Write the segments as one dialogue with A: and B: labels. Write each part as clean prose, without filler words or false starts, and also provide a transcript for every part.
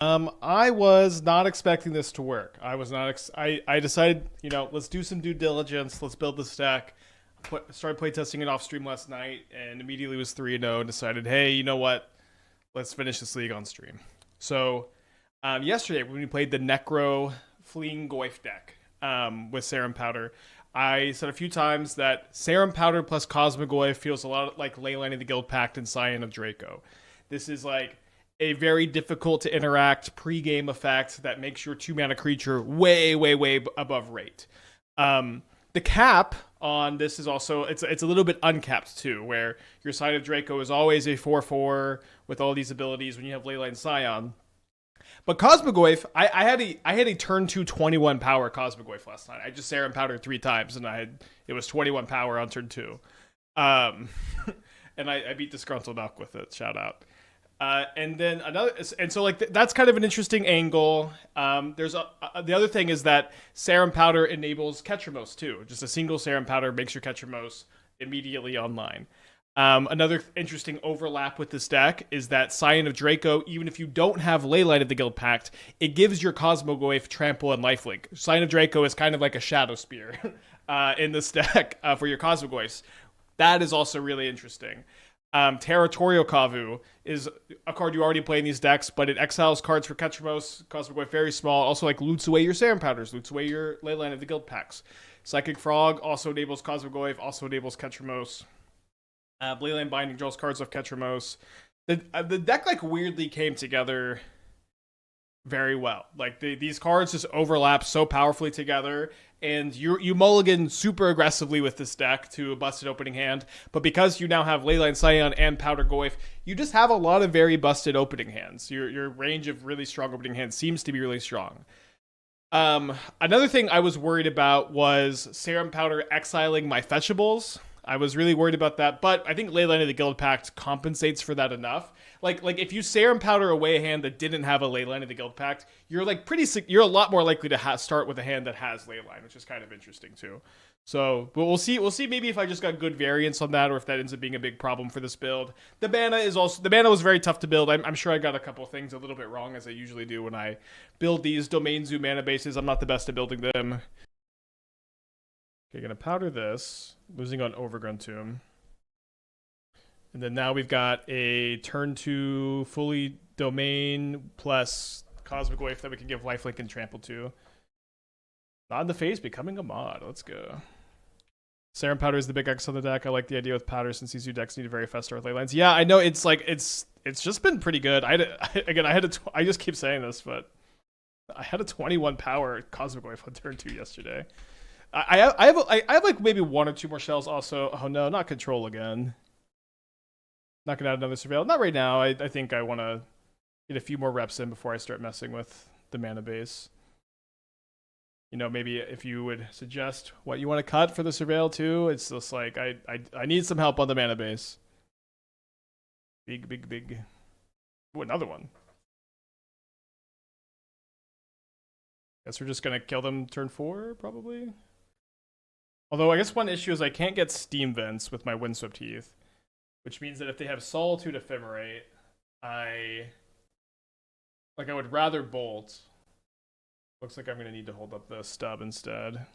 A: I was not expecting this to work. I was not. I decided, let's do some due diligence. Let's build this deck. Started playtesting it off stream last night, and immediately was 3-0. And decided, hey, you know what? Let's finish this league on stream. So, yesterday when we played the Necro Fleeing Goyf deck with Serum Powder, I said a few times that Serum Powder plus Cosmogoyf feels a lot like Leyline of the Guildpact and Scion of Draco. This is like a very difficult to interact pre-game effect that makes your 2 mana creature way, way, way above rate. The cap on this is also it's a little bit uncapped too, where your Scion of Draco is always a 4/4 with all these abilities when you have Leyline Scion. But Cosmogoyf, I had a turn 2 21 power Cosmogoyf last night. I just Serum Powdered 3 times and it was 21 power on turn 2. Um, and I beat Disgruntled Elk with it. Shout out. And then so like that's kind of an interesting angle. The other thing is that Serum Powder enables Ketramose too. Just a single Serum Powder makes your Ketramose immediately online. Another interesting overlap with this deck is that Scion of Draco, even if you don't have Leyline of the Guildpact, it gives your Cosmogoyf trample and lifelink. Scion of Draco is kind of like a Shadow Spear in this deck for your Cosmogoyfs. That is also really interesting. Territorial Kavu is a card you already play in these decks, but it exiles cards for Ketramose, Cosmogoyf, very small. Also, like loots away your Serum Powders, loots away your Leyline of the Guildpacts. Psychic Frog also enables Cosmogoyf, also enables Ketramose. Leyline Binding draws cards off Ketramose. The deck like weirdly came together very well. Like these cards just overlap so powerfully together, and you mulligan super aggressively with this deck to a busted opening hand. But because you now have Leyline Scion and Powder Goyf, you just have a lot of very busted opening hands. Your range of really strong opening hands seems to be really strong. Another thing I was worried about was Serum Powder exiling my fetchables. I was really worried about that, but I think Leyline of the Guildpact compensates for that enough. Like if you Serum Powder away a hand that didn't have a Leyline of the Guildpact, you're you're a lot more likely to start with a hand that has Leyline, which is kind of interesting too. So, but we'll see. We'll see maybe if I just got good variance on that, or if that ends up being a big problem for this build. The mana was very tough to build. I'm sure I got a couple things a little bit wrong, as I usually do when I build these Domain Zoo mana bases. I'm not the best at building them. Okay, gonna powder this, losing on Overgrown Tomb. And then now we've got a turn 2 fully domain plus Cosmogoyf that we can give lifelink and trample to. Not in the face, becoming a mod. Let's go. Serum Powder is the big X on the deck. I like the idea with Powder since these two decks need a very fast start with Leylines. Yeah, I know it's like it's just been pretty good. I just keep saying this, but I had a 21 power Cosmogoyf on turn 2 yesterday. I have like maybe 1 or 2 more shells also. Oh no, not control again. Not gonna add another surveil. Not right now. I think I want to get a few more reps in before I start messing with the mana base. Maybe if you would suggest what you want to cut for the surveil too. It's just like I need some help on the mana base. Big. Ooh, another one. Guess we're just gonna kill them turn 4 probably. Although I guess one issue is I can't get Steam Vents with my Windswept Heath, which means that if they have Solitude Ephemerate, I would rather Bolt. Looks like I'm going to need to hold up the stub instead.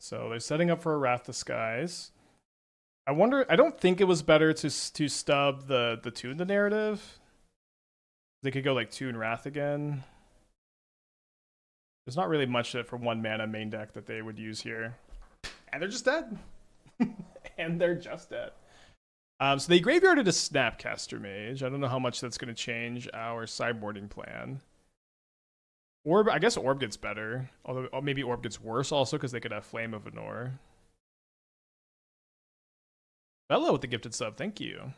A: So they're setting up for a Wrath the Skies. I wonder. I don't think it was better to stub the Tune the narrative. They could go like Tune Wrath again. There's not really much for 1 mana main deck that they would use here, and they're just dead. And they're just dead. So they graveyarded a Snapcaster Mage. I don't know how much that's going to change our sideboarding plan. Orb, I guess Orb gets better. Although maybe Orb gets worse also because they could have Flame of Venor. Bella with the gifted sub, thank you.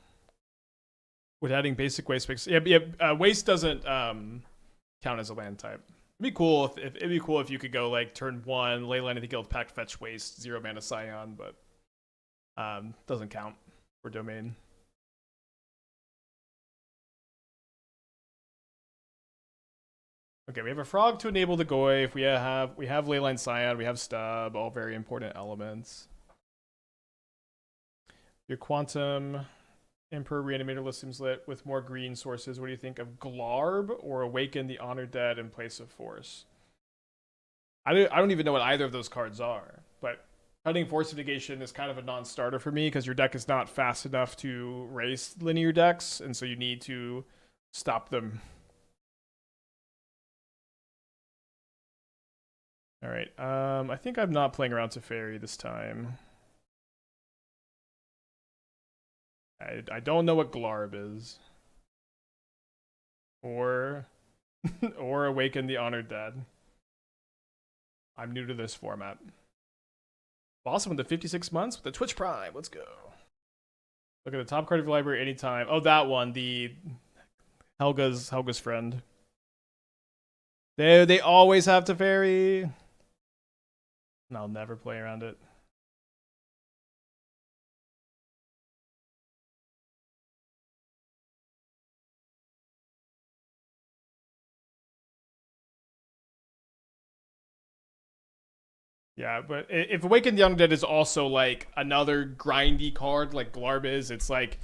A: With adding basic waste mix. Yeah, waste doesn't count as a land type. It'd be cool if you could go like turn 1, Leyline of the Guildpact, fetch waste, 0 mana Scion, but doesn't count for domain. Okay, we have a frog to enable the Goyf. We have Leyline Scion. We have Stub. All very important elements. Your Quantum Emperor Reanimator list seems lit with more green sources. What do you think of Glarb or Awaken the Honored Dead in place of Force? I don't even know what either of those cards are, but cutting Force Negation is kind of a non-starter for me because your deck is not fast enough to race linear decks, and so you need to stop them. All right, I think I'm not playing around Teferi this time. I don't know what Glarb is. Or or Awaken the Honored Dead. I'm new to this format. Awesome with the 56 months with the Twitch Prime. Let's go. Look at the top card of your library anytime. Oh, that one. The Helga's friend. They always have Teferi. And I'll never play around it. Yeah, but if Awaken the Undead is also like another grindy card like Glarb is, it's like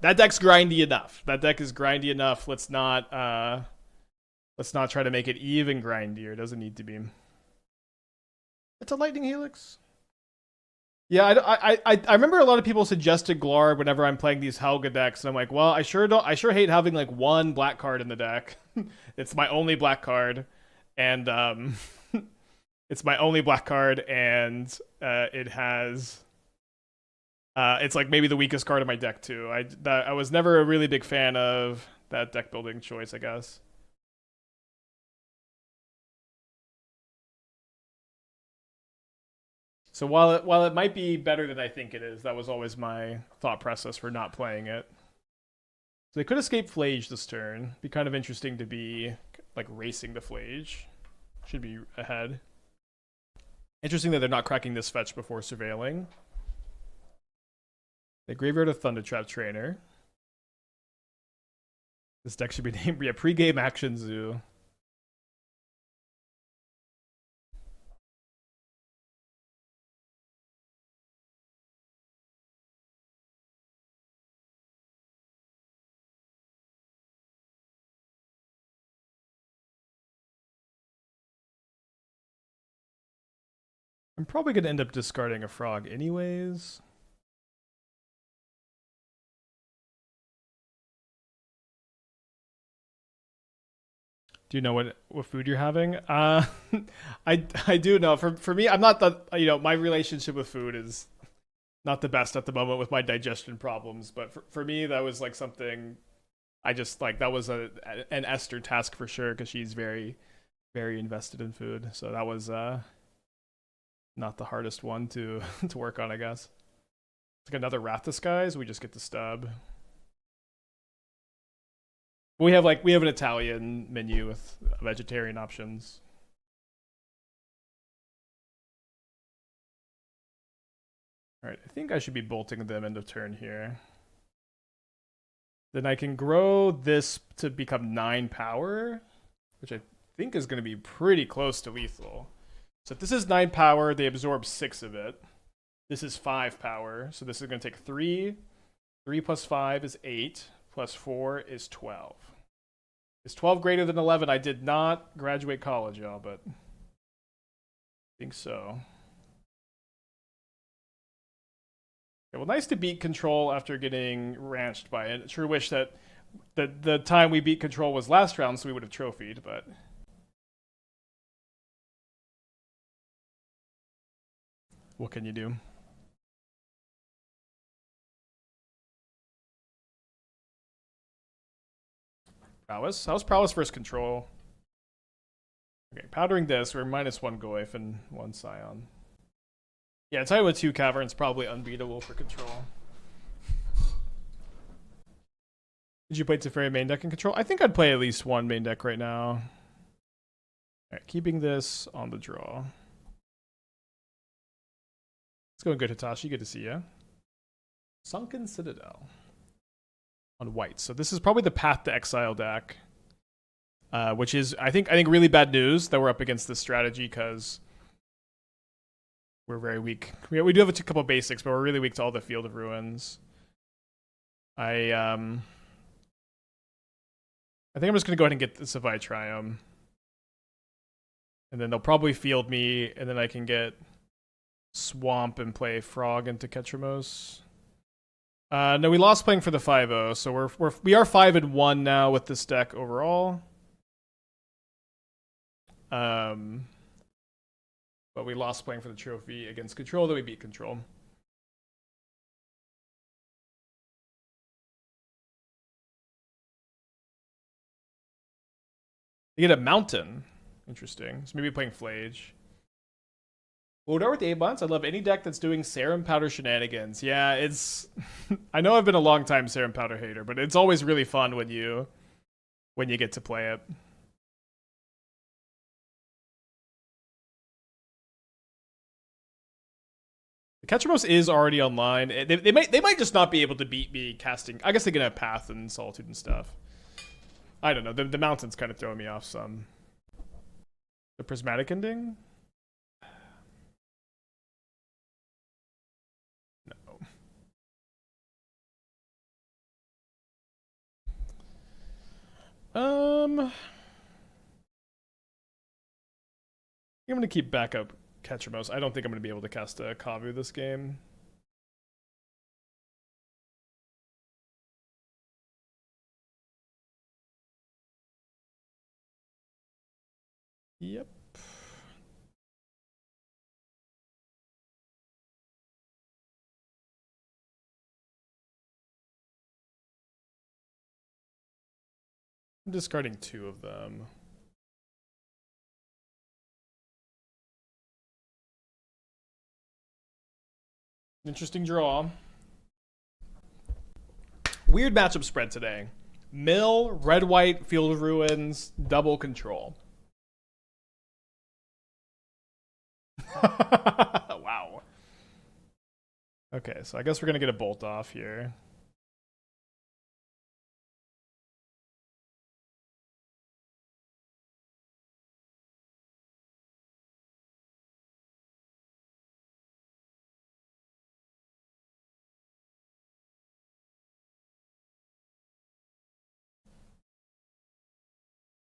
A: that deck's grindy enough. That deck is grindy enough. Let's not try to make it even grindier. It doesn't need to be. It's a Lightning Helix. Yeah, I remember a lot of people suggested Glarb whenever I'm playing these Helga decks, and I'm like, well, I sure hate having like one black card in the deck. It's my only black card, and it's my only black card, and it has it's like maybe the weakest card in my deck too. I was never a really big fan of that deck building choice, I guess. So while it might be better than I think it is, that was always my thought process for not playing it. So they could escape Flage this turn. Be kind of interesting to be like racing the Flage. Should be ahead. Interesting that they're not cracking this fetch before surveilling. They graveyard a Thundertrap Trainer. This deck should be named Pre-Game Action Zoo. I'm probably going to end up discarding a frog anyways. Do you know what food you're having? I do know. For me, I'm not the my relationship with food is not the best at the moment with my digestion problems. But for me, that was like something I just like. That was an Esther task for sure because she's very very invested in food. So that was not the hardest one to to work on, I guess. It's like another Wrath Disguise. We just get the Stub. We have an Italian menu with vegetarian options. All right, I think I should be bolting them end of turn here. Then I can grow this to become 9 power, which I think is going to be pretty close to lethal. So if this is 9 power, they absorb 6 of it. This is 5 power, so this is going to take 3. 3 plus 5 is 8, plus 4 is 12. Is 12 greater than 11? I did not graduate college, y'all, but I think so. Yeah, well, nice to beat Control after getting ranched by it. Sure wish that the time we beat Control was last round, so we would have trophied, but... what can you do? Prowess? How's Prowess versus Control? Okay, powdering this, we're -1 Goyf and 1 Scion. Yeah, I'd tell you with 2 Caverns, probably unbeatable for Control. Did you play Teferi main deck in Control? I think I'd play at least 1 main deck right now. Alright, keeping this on the draw. It's going good, Hitachi. Good to see ya. Sunken Citadel. On white. So this is probably the Path to Exile deck. which is I think really bad news that we're up against this strategy because we're very weak. We do have a couple of basics, but we're really weak to all the Field of Ruins. I think I'm just gonna go ahead and get the Savai Triome, and then they'll probably field me, and then I can get Swamp and play Frog into Ketramose. No, we lost playing for the 5-0, so we are 5-1 now with this deck overall. But we lost playing for the trophy against Control, that we beat Control. You get a Mountain. Interesting. So maybe playing Flage. We'll with the 8 months. I love any deck that's doing Serum Powder shenanigans. Yeah, it's... I know I've been a long time Serum Powder hater, but it's always really fun when you get to play it. The Ketramose is already online. They might just not be able to beat me casting. I guess they can have Path and Solitude and stuff. I don't know. The Mountain's kind of throwing me off some. The Prismatic Ending? No. I'm going to keep backup Ketramose. I don't think I'm going to be able to cast a Kavu this game. Yep. I'm discarding 2 of them. Interesting draw. Weird matchup spread today. Mill, red-white, Field of Ruins, double Control. Wow. Okay, so I guess we're going to get a Bolt off here.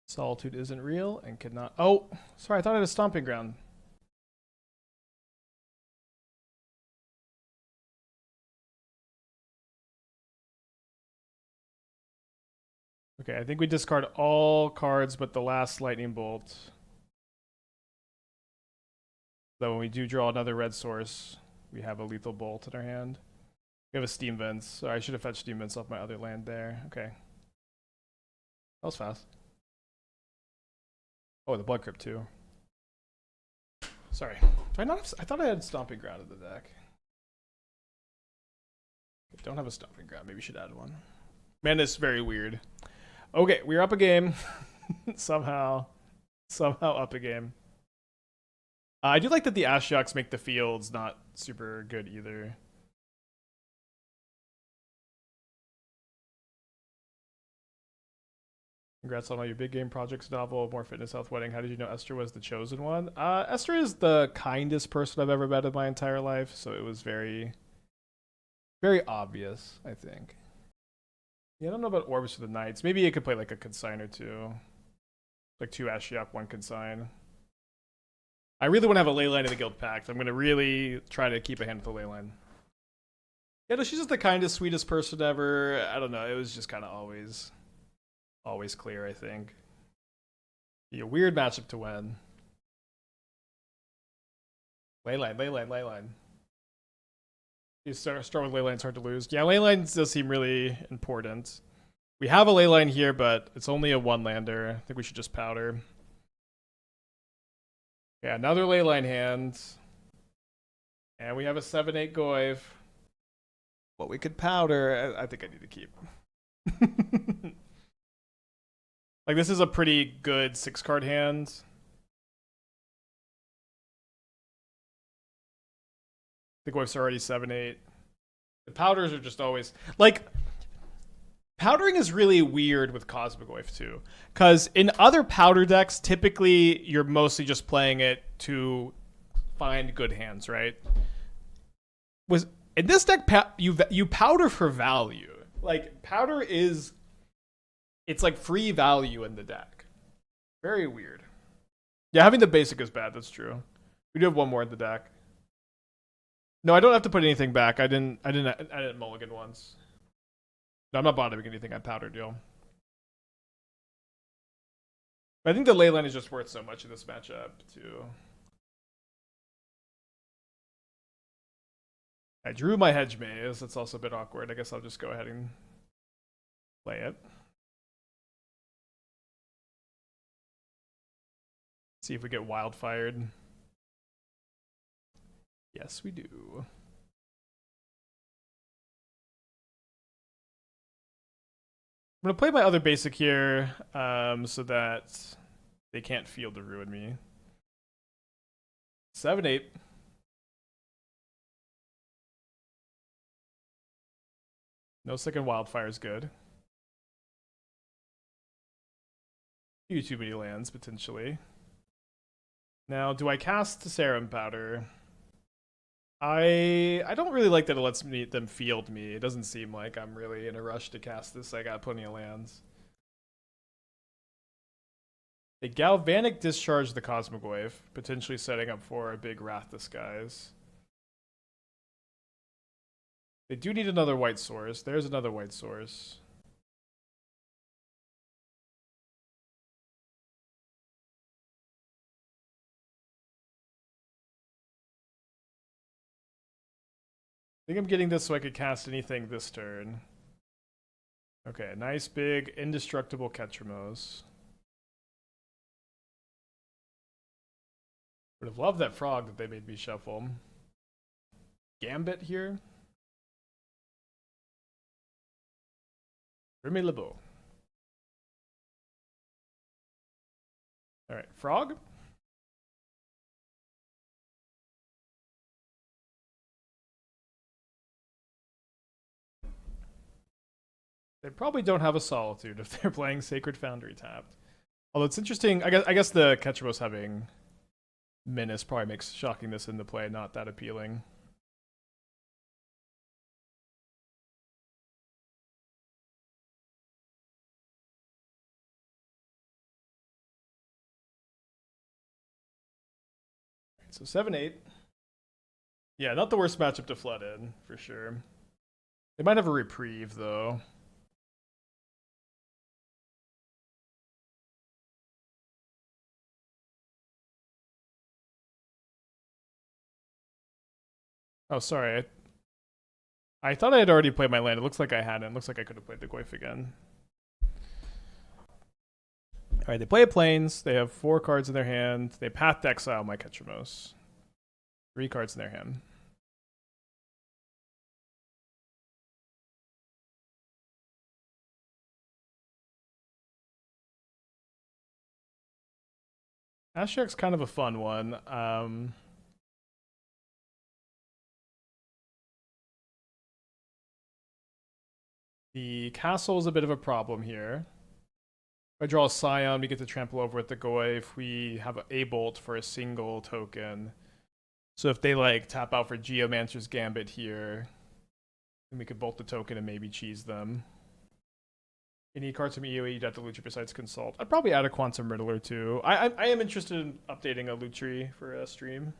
A: Solitude isn't real and cannot... Oh, sorry, I thought I had a Stomping Ground. Okay, I think we discard all cards but the last Lightning Bolt. So when we do draw another red source, we have a Lethal Bolt in our hand. We have a Steam Vents, so I should have fetched Steam Vents off my other land there. Okay. That was fast. Oh, the Blood Crypt too. Sorry. Do I not have, I thought I had Stomping Ground in the deck. I don't have a Stomping Ground. Maybe we should add one. Man, this is very weird. Okay, we're up a game. somehow up a game. I do like that the Ashioks make the fields not super good either. Congrats on all your big game projects, novel, More Fitness, Health, Wedding. How did you know Esther was the chosen one? Esther is the kindest person I've ever met in my entire life, so it was very, very obvious, I think. Yeah, I don't know about Orbs for the Knights. Maybe it could play like a Consign or 2. Like 2 Ashiok, 1 Consign. I really want to have a Leyline in the Guildpact. I'm going to really try to keep a hand with the Leyline. Yeah, no, she's just the kindest, sweetest person ever. I don't know. It was just kind of always clear, I think. Be a weird matchup to win. Leyline. You start with Leyline, it's hard to lose. Yeah, Leyline does seem really important. We have a Leyline here, but it's only a 1-lander. I think we should just powder. Yeah, another Leyline hand. And we have a 7/8 Goyf. What we could powder, I think I need to keep. Like, this is a pretty good 6-card hand. The Goyf's already 7/8. The powders are just always... Like, Powdering is really weird with Cosmogoyf too, because in other powder decks, typically you're mostly just playing it to find good hands, right? Was in this deck, you powder for value. Like powder is, it's like free value in the deck. Very weird. Yeah, having the basic is bad. That's true. We do have one more in the deck. No, I don't have to put anything back. I didn't mulligan once. No, I'm not bottoming anything. I powdered, yo. I think the Leyline is just worth so much in this matchup, too. I drew my Hedge Maze. That's also a bit awkward. I guess I'll just go ahead and play it. See if we get wildfired. Yes, we do. I'm going to play my other basic here so that they can't field to ruin me. 7-8. No second wildfire is good. Too many lands, potentially. Now, do I cast Serum Powder? I don't really like that it lets them field me. It doesn't seem like I'm really in a rush to cast this. I got plenty of lands. They Galvanic Discharge the Cosmogoyf, potentially setting up for a big Wrath Disguise. They do need another white source. There's another white source. I think I'm getting this so I could cast anything this turn. Okay, nice big indestructible Ketramose. Would have loved that frog that they made me shuffle. Gambit here. Remy LeBeau. Alright, frog. They probably don't have a Solitude if they're playing Sacred Foundry tapped. Although it's interesting, I guess the Ketramose having Menace probably makes shocking this into play not that appealing. So 7-8. Yeah, not the worst matchup to flood in, for sure. They might have a reprieve, though. Oh, sorry. I thought I had already played my land. It looks like I hadn't. It looks like I could have played the Goyf again. Alright, they play a Plains. They have 4 cards in their hand. They path to exile my Ketramose. 3 cards in their hand. Ashiok's kind of a fun one. The castle is a bit of a problem here. If I draw a Scion, we get to trample over with the Goyf. We have a bolt for a single token. So if they like tap out for Geomancer's Gambit here, then we could bolt the token and maybe cheese them. Any cards from EOE you'd have to Lutri besides Consult. I'd probably add a Quantum Riddler too. I am interested in updating a Lutri for a stream.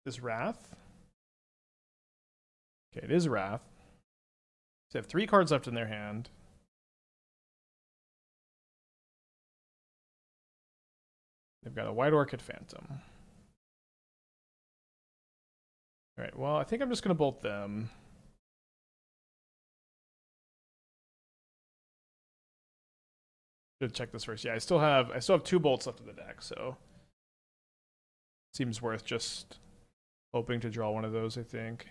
A: Is Wrath? Okay, it is Wrath. So they have 3 cards left in their hand. They've got a White Orchid Phantom. Alright, well, I think I'm just going to bolt them. Should check this first. Yeah, I still have 2 bolts left in the deck, so seems worth just hoping to draw one of those, I think.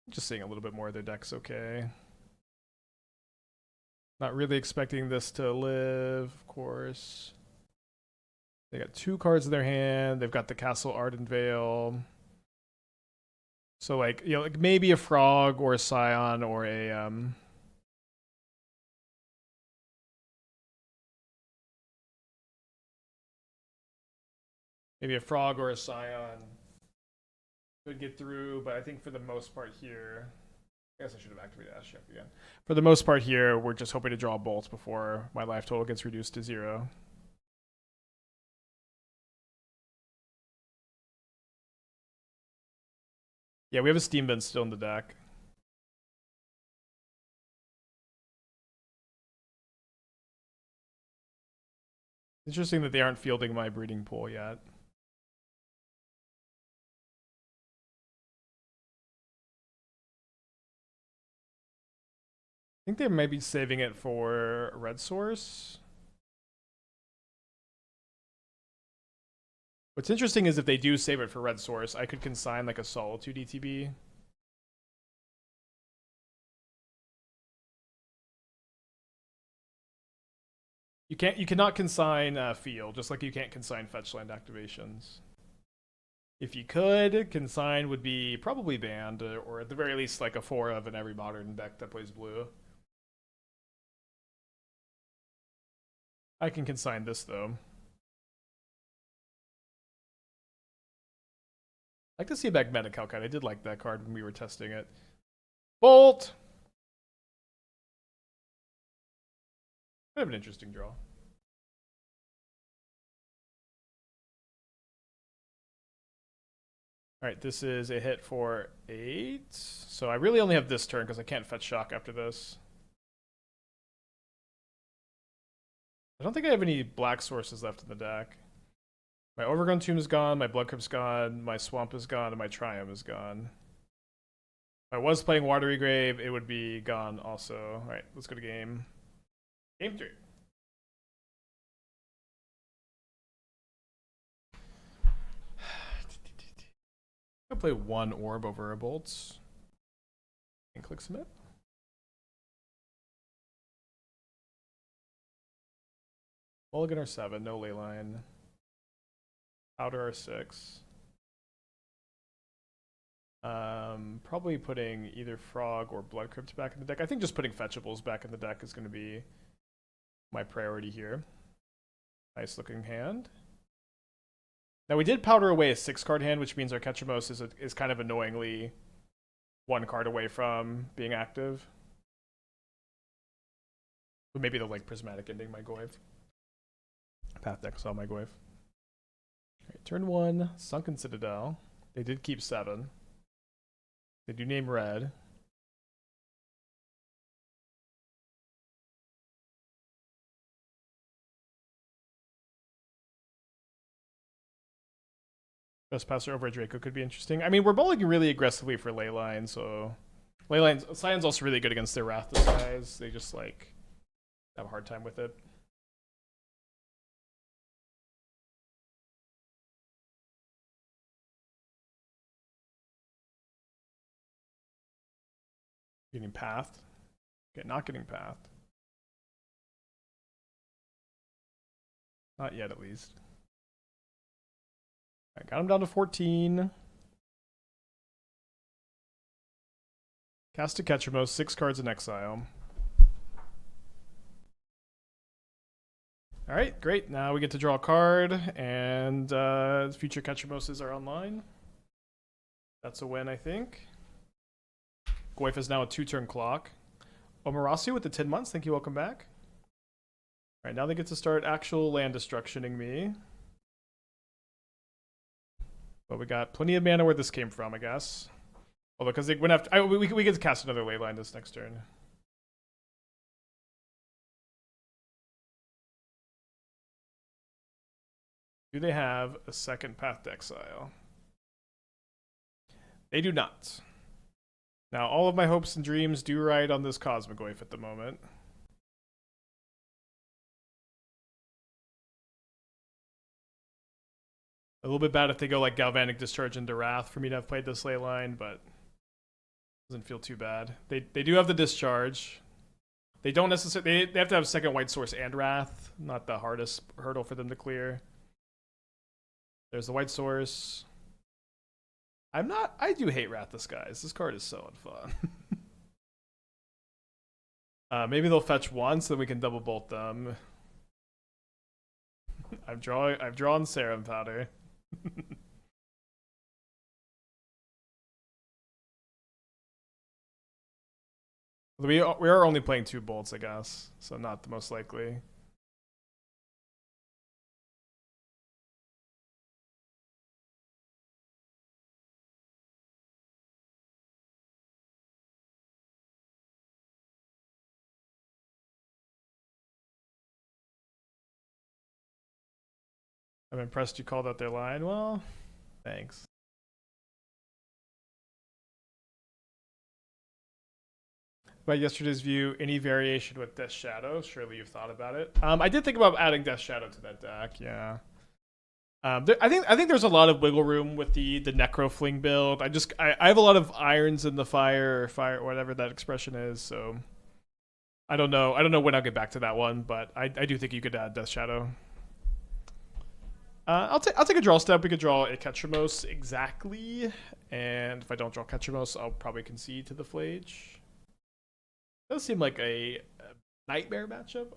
A: Just seeing a little bit more of their deck's okay. Not really expecting this to live, of course. They got 2 cards in their hand. They've got the Castle Ardenvale. So like, you know, like maybe a Frog or a Scion or a maybe a Frog or a Scion could get through, but I think for the most part here, I guess I should have activated Ashiok again. For the most part here, we're just hoping to draw bolts before my life total gets reduced to 0. Yeah, we have a Steam Bin still in the deck. Interesting that they aren't fielding my breeding pool yet. I think they might be saving it for red source. What's interesting is if they do save it for red source, I could consign like a Solitude ETB. You cannot consign field, just like you can't consign fetch land activations. If you could, consign would be probably banned, or at the very least like a 4 of in every modern deck that plays blue. I can consign this though. I'd like to see a Magnetic Hellcat. I did like that card when we were testing it. Bolt! Kind of an interesting draw. Alright, this is a hit for 8. So I really only have this turn because I can't fetch shock after this. I don't think I have any black sources left in the deck. My Overgrown Tomb is gone, my Blood Crypt's gone, my Swamp is gone, and my Triome is gone. If I was playing Watery Grave, it would be gone also. Alright, let's go to game. Game 3. I'll play 1 orb over a bolts. And click submit. Mulligan or 7, no Leyline. Powder or 6. Probably putting either Frog or Blood Crypt back in the deck. I think just putting fetchables back in the deck is going to be my priority here. Nice looking hand. Now we did powder away a 6-card hand, which means our Ketramose is kind of annoyingly 1 card away from being active. But maybe the like prismatic ending my Goyf. Path deck saw my Goyf. Right, turn 1, Sunken Citadel. They did keep 7. They do name red. Trespasser over Draco could be interesting. I mean, we're bowling really aggressively for Leyline, so Scion's also really good against their Wrath Disguise. They just like have a hard time with it. Getting pathed. Okay, not getting pathed. Not yet, at least. I got him down to 14. Cast a Ketramose, 6 cards in exile. Alright, great. Now we get to draw a card, and future Ketramoses are online. That's a win, I think. Goyf is now a 2-turn clock. Omarasu with the 10 months, thank you, welcome back. Alright, now they get to start actual land destructioning me. But we got plenty of mana where this came from, I guess. Although, because they went after... we get to cast another Leyline this next turn. Do they have a second Path to Exile? They do not. Now, all of my hopes and dreams do ride on this Cosmogoyf at the moment. A little bit bad if they go like Galvanic Discharge into Wrath for me to have played this Leyline, but doesn't feel too bad. They do have the Discharge. They don't necessarily... They have to have second white source and Wrath. Not the hardest hurdle for them to clear. There's the white source. I do hate Wrath Disguise. This card is so unfun. Maybe they'll fetch one so that we can double bolt them. I've drawn Serum Powder. We are only playing 2 bolts, I guess, so not the most likely. I'm impressed you called out their line. Well, thanks. About yesterday's view, any variation with Death Shadow? Surely you've thought about it. I did think about adding Death Shadow to that deck. Yeah. I think there's a lot of wiggle room with the Necro Fling build. I have a lot of irons in the fire, or fire, whatever that expression is. So I don't know when I'll get back to that one, but I do think you could add Death Shadow. I'll take a draw step. We could draw a Ketramose exactly, and if I don't draw Ketramose, I'll probably concede to the Flage. Does seem like a nightmare matchup.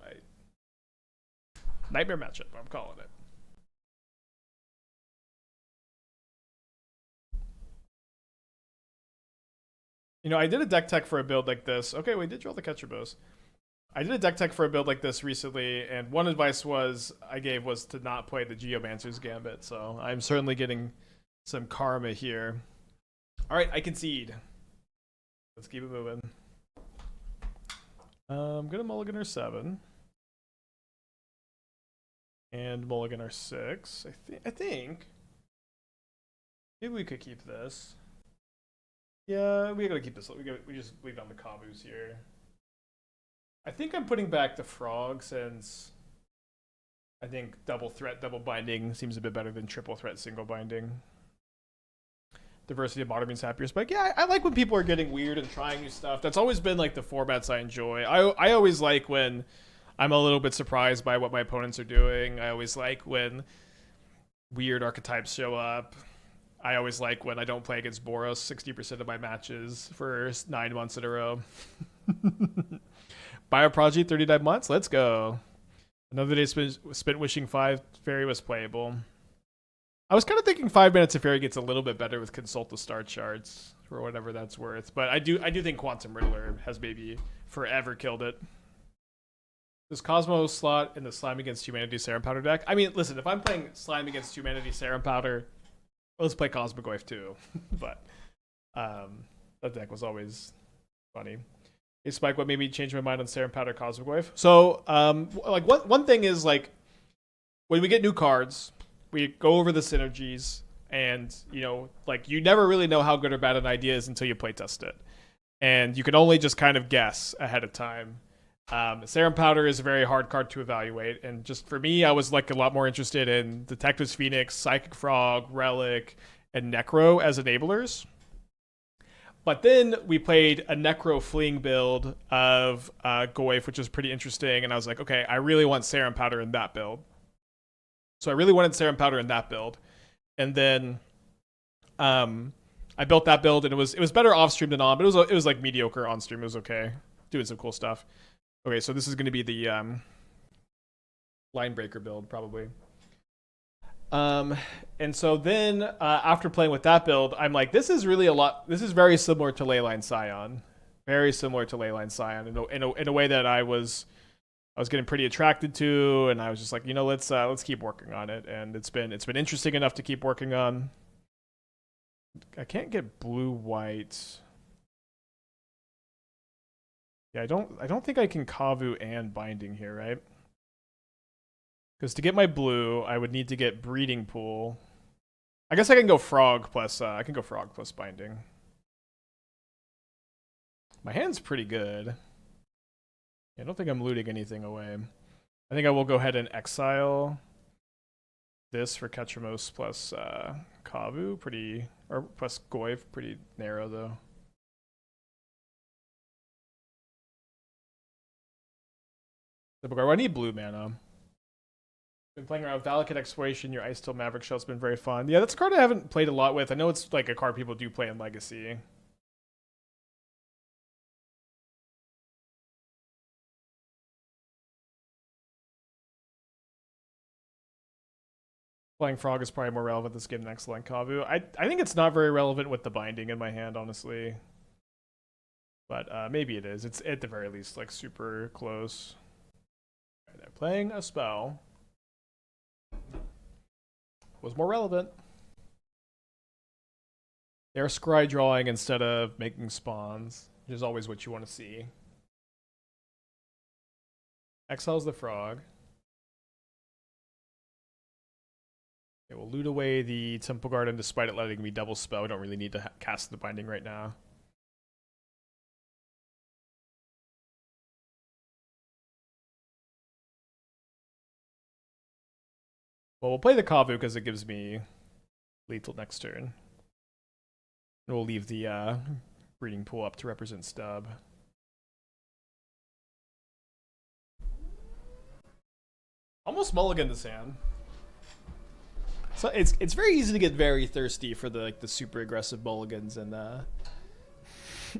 A: Nightmare matchup. I'm calling it. You know, I did a deck tech for a build like this. Okay, we did draw the Ketramose. I did a deck tech for a build like this recently, and one advice I gave was to not play the Geomancer's Gambit. So I'm certainly getting some karma here. All right, I concede. Let's keep it moving. I'm gonna mulligan our 7 and mulligan our 6. I think maybe we could keep this. Yeah, we gotta keep this. We just leave on the Kavus here. I think I'm putting back the Frog since I think double threat, double binding seems a bit better than triple threat, single binding. Diversity of modern means happier. But yeah, I like when people are getting weird and trying new stuff. That's always been like the formats I enjoy. I always like when I'm a little bit surprised by what my opponents are doing. I always like when weird archetypes show up. I always like when I don't play against Boros 60% of my matches for 9 months in a row. Bioprodigy 39 months. Let's go. Another day spent wishing 5 Fairy was playable. I was kind of thinking 5 minutes of Fairy gets a little bit better with Consult the Star Charts for whatever that's worth. But I do think Quantum Riddler has maybe forever killed it. Does Cosmo slot in the Slime Against Humanity Serum Powder deck? I mean, listen, if I'm playing Slime Against Humanity Serum Powder, let's play Cosmogoyf too. But that deck was always funny. Hey Spike, what made me change my mind on Serum Powder Cosmogoyf? So, like one thing is like when we get new cards, we go over the synergies, and like you never really know how good or bad an idea is until you playtest it, and you can only just kind of guess ahead of time. Serum Powder is a very hard card to evaluate, and just for me, I was like a lot more interested in Detective's Phoenix, Psychic Frog, Relic, and Necro as enablers. But then we played a Necro Fleeing build of Goyf, which was pretty interesting, and I was like, okay, I really want Serum Powder in that build. So I really wanted Serum Powder in that build, and then I built that build, and it was better off stream than on, but it was like mediocre on stream. It was okay, doing some cool stuff. Okay, so this is going to be the Line Breaker build probably. And so then after playing with that build, I'm like, this is very similar to Leyline Scion, very similar to Leyline Scion in a way that I was getting pretty attracted to, and I was just like, let's keep working on it, and it's been interesting enough to keep working on. I can't get blue white. Yeah, I don't think I can Kavu and Binding here, right? Because to get my blue, I would need to get Breeding Pool. I guess I can go Frog plus Binding. My hand's pretty good. I don't think I'm looting anything away. I think I will go ahead and exile this for Ketramose plus Kavu, plus Goyf, pretty narrow though. I need blue mana. Been playing around with Valakut Exploration. Your Ice Tail Maverick Shell's been very fun. Yeah, that's a card I haven't played a lot with. I know it's like a card people do play in Legacy. Flying Frog is probably more relevant this game than Excellent Kavu. I think it's not very relevant with the binding in my hand, honestly. But maybe it is. It's at the very least like super close. Right, they're playing a spell. Was more relevant. They're scry drawing instead of making spawns, which is always what you want to see. Exiles the frog. Okay, we'll loot away the Temple Garden despite it letting me double spell. We don't really need to cast the binding right now. Well, we'll play the Kavu because it gives me lethal next turn. And we'll leave the breeding pool up to represent Stub. Almost mulligan this hand. So it's very easy to get very thirsty for the super aggressive mulligans in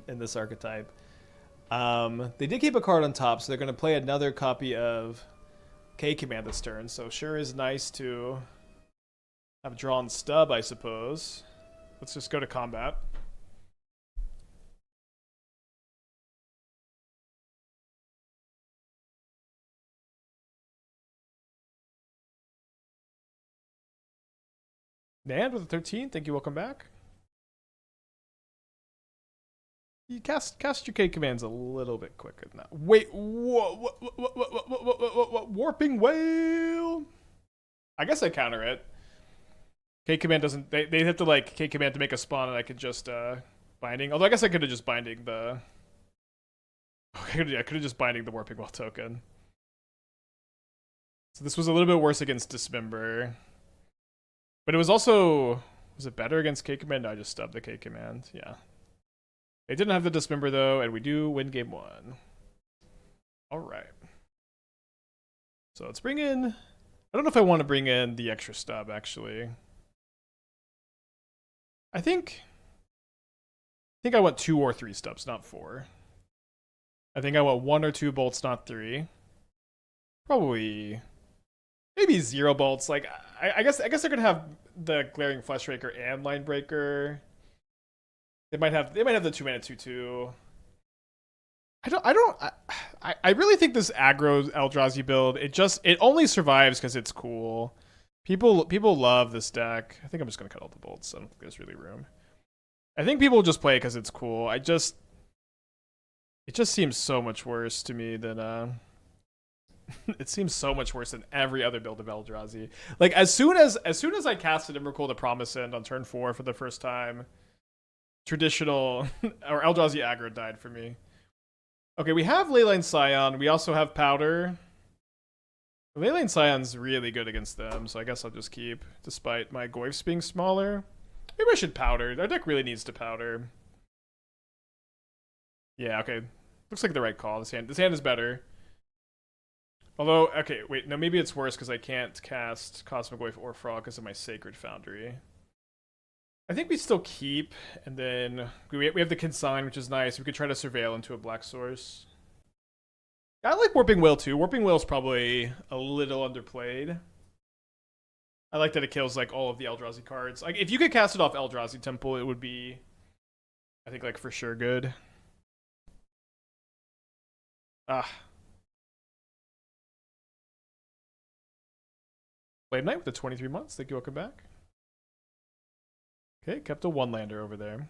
A: in this archetype. They did keep a card on top, so they're going to play another copy of K-Command this turn. So sure is nice to have drawn Stub, I suppose. Let's just go to combat. Nan with a 13. Thank you. Welcome back. You cast your K commands a little bit quicker than that. Wait, what? Warping Whale. I guess I counter it. K command doesn't. They have to like K command to make a spawn, and I could just binding. Although I guess I could have just binding the. Okay, I could have just binding the Warping Whale token. So this was a little bit worse against Dismember. But it was also, was it better against K command? No, I just stubbed the K command. Yeah. They didn't have the Dismember though, and we do win game 1. All right. So let's bring in, I don't know if I want to bring in the extra stub actually. I think I want 2 or 3 stubs, not 4. I think I want 1 or 2 bolts, not 3. Probably maybe 0 bolts. Like I guess they're gonna have the Glaring Fleshraker and Linebreaker. They might have the 2-mana 2/2. I really think this aggro Eldrazi build, it only survives because it's cool. People love this deck. I think I'm just gonna cut all the bolts. I don't think there's really room. I think people just play it because it's cool. It just seems so much worse to me than it seems so much worse than every other build of Eldrazi. Like as soon as I casted Emrakul the Promise End on turn 4 for the first time, traditional or Eldrazi aggro died for me. Okay, we have Leyline Scion. We also have Powder. Leyline Scion's really good against them, so I guess I'll just keep, despite my Goyfs being smaller. Maybe I should Powder. Our deck really needs to Powder. Yeah, okay. Looks like the right call. This hand is better. Although, okay, wait, no, maybe it's worse because I can't cast Cosmogoyf or Frog because of my Sacred Foundry. I think we still keep, and then we have the Consign, which is nice. We could try to Surveil into a black source. I like Warping Whale too. Warping Whale is probably a little underplayed. I like that it kills like all of the Eldrazi cards. Like if you could cast it off Eldrazi Temple, it would be, I think, like for sure good. Ah. Blade Knight with the 23 months. Thank you. Welcome back. Okay, kept a 1-lander over there.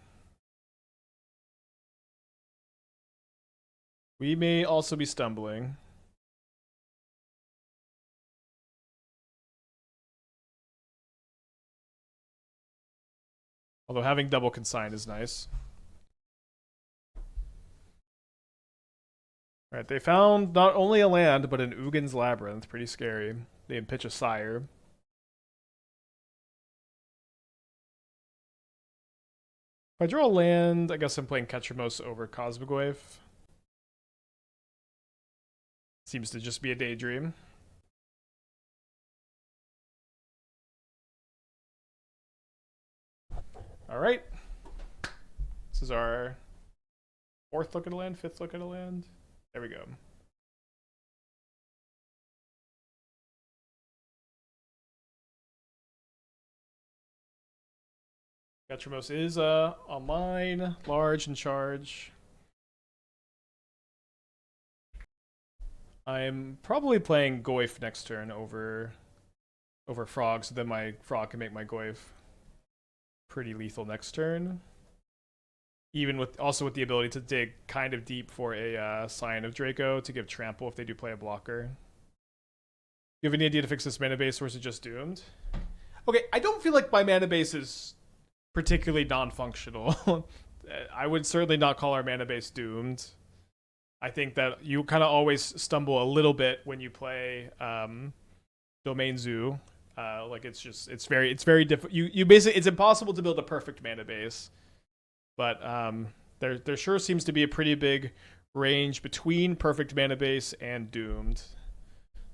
A: We may also be stumbling. Although having double Consign is nice. Alright, they found not only a land, but an Ugin's Labyrinth. Pretty scary. They can pitch a Sire. If I draw a land, I guess I'm playing Ketramose over Cosmogoyf. Seems to just be a daydream. All right. This is our fourth look at a land, fifth look at a land. There we go. Ketramose is online, large, and charge. I'm probably playing Goyf next turn over Frog, so then my Frog can make my Goyf pretty lethal next turn. Even with with the ability to dig kind of deep for a Scion of Draco to give trample if they do play a blocker. You have any idea to fix this mana base, or is it just doomed? Okay, I don't feel like my mana base is particularly non-functional. I would certainly not call our mana base doomed. I think that you kind of always stumble a little bit when you play Domain Zoo. Like it's very difficult. You basically, it's impossible to build a perfect mana base. But there sure seems to be a pretty big range between perfect mana base and doomed,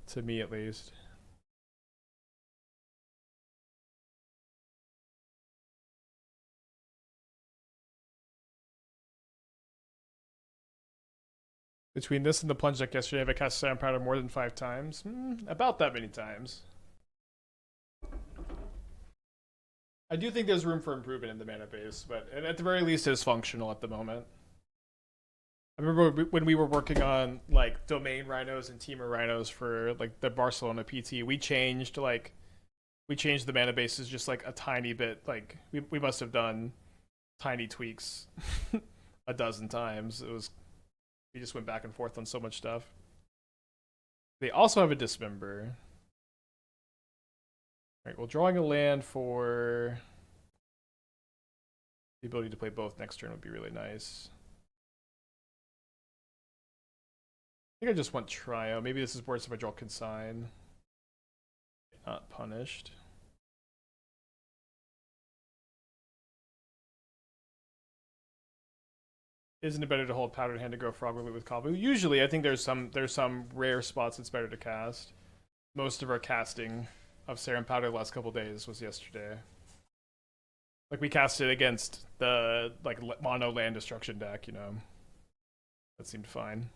A: to me at least. Between this and the plunge deck yesterday, I cast Serum Powder more than 5 times. About that many times. I do think there's room for improvement in the mana base, but at the very least, it's functional at the moment. I remember when we were working on like domain rhinos and teamer rhinos for like the Barcelona PT, we changed the mana bases just like a tiny bit. Like we must have done tiny tweaks a dozen times. We just went back and forth on so much stuff. They also have a Dismember. Alright, well, drawing a land for the ability to play both next turn would be really nice. I think I just want Trio. Maybe this is worse if I draw Consign. Not punished. Isn't it better to hold Powdered Hand to go Frog Root with Kavu? Usually, I think there's some rare spots it's better to cast. Most of our casting of Serum Powder the last couple days was yesterday. Like we cast it against the like mono land destruction deck, you know. That seemed fine.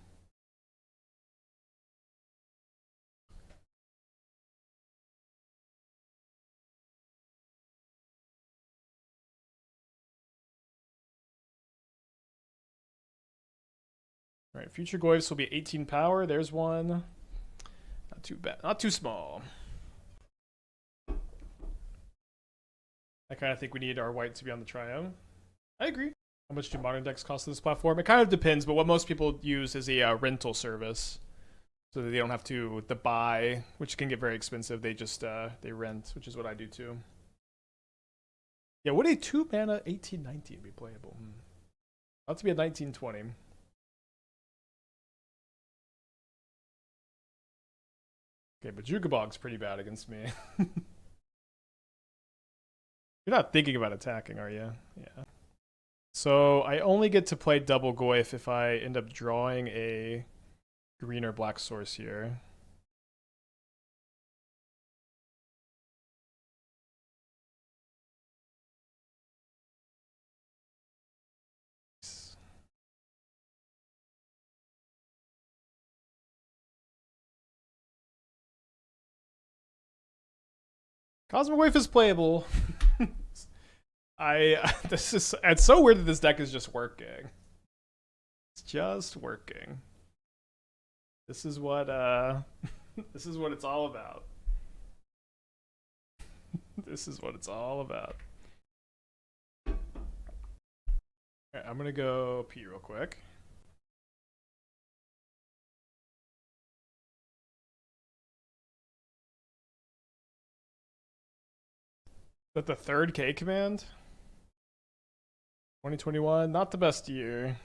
A: All right, future Goyfs will be 18 power. There's one. Not too bad. Not too small. I kind of think we need our white to be on the Triome. I agree. How much do modern decks cost on this platform? It kind of depends, but what most people use is a rental service, so that they don't have to buy, which can get very expensive. They just they rent, which is what I do too. Yeah, would a 2 mana 18/19 be playable? About to be a 19/20. Okay, but Jugabog's pretty bad against me. You're not thinking about attacking, are you? Yeah. So I only get to play double Goyf if I end up drawing a green or black source here. Cosmogoyf is playable. It's so weird that this deck is just working. It's just working. This is what this is what it's all about. This is what it's all about. Alright, I'm gonna go pee real quick. Is that the third K command? 2021, not the best year.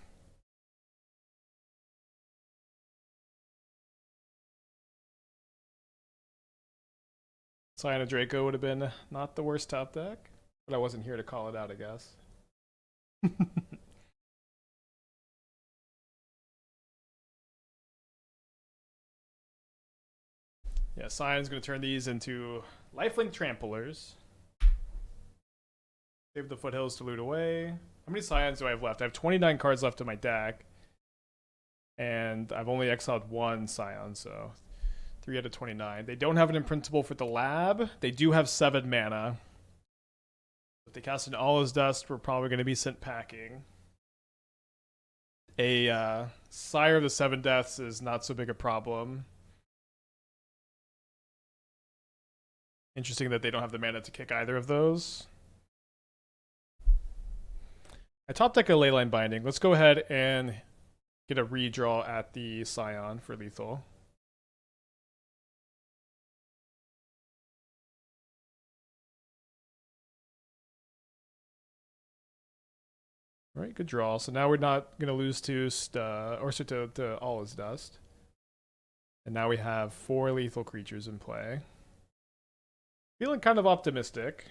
A: Scion of Draco would have been not the worst top deck, but I wasn't here to call it out, I guess. Yeah, Scion's going to turn these into lifelink tramplers. Save the foothills to loot away. How many Scions do I have left? I have 29 cards left in my deck. And I've only exiled one Scion, so 3 out of 29. They don't have an imprintable for the lab. They do have 7 mana. If they cast an All Is Dust, we're probably going to be sent packing. A Sire of the 7 Deaths is not so big a problem. Interesting that they don't have the mana to kick either of those. I top deck a Leyline Binding. Let's go ahead and get a redraw at the Scion for lethal. All right, good draw. So now we're not going to lose to All Is Dust. And now we have 4 lethal creatures in play. Feeling kind of optimistic.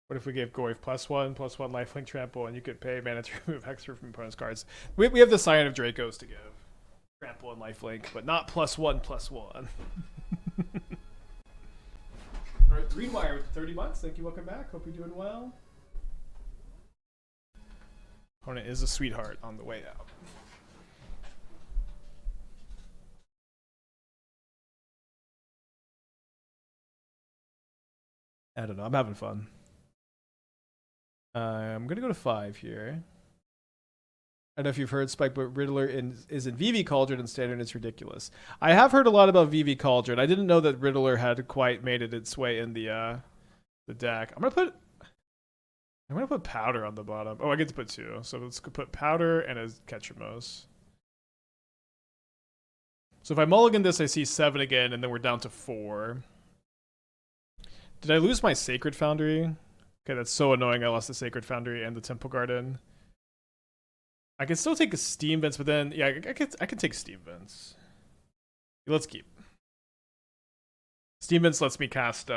A: What if we gave Goyf +1/+1 lifelink trample and you could pay mana to remove extra from opponent's cards? We have the Scion of Dracos to give. Trample and lifelink, but not +1/+1. Alright, Greenwire with 30 months. Thank you, welcome back. Hope you're doing well. Opponent is a sweetheart on the way out. I don't know, I'm having fun. I'm going to go to 5 here. I don't know if you've heard, Spike, but Riddler is in VV Cauldron and Standard. It's ridiculous. I have heard a lot about VV Cauldron. I didn't know that Riddler had quite made it its way in the deck. I'm gonna put Powder on the bottom. Oh, I get to put 2. So let's put Powder and a Ketramose. So if I mulligan this, I see 7 again, and then we're down to 4. Did I lose my Sacred Foundry? Okay, that's so annoying. I lost the Sacred Foundry and the Temple Garden. I can still take a Steam Vents, but then, yeah, I can take Steam Vents. Let's keep. Steam Vents lets me cast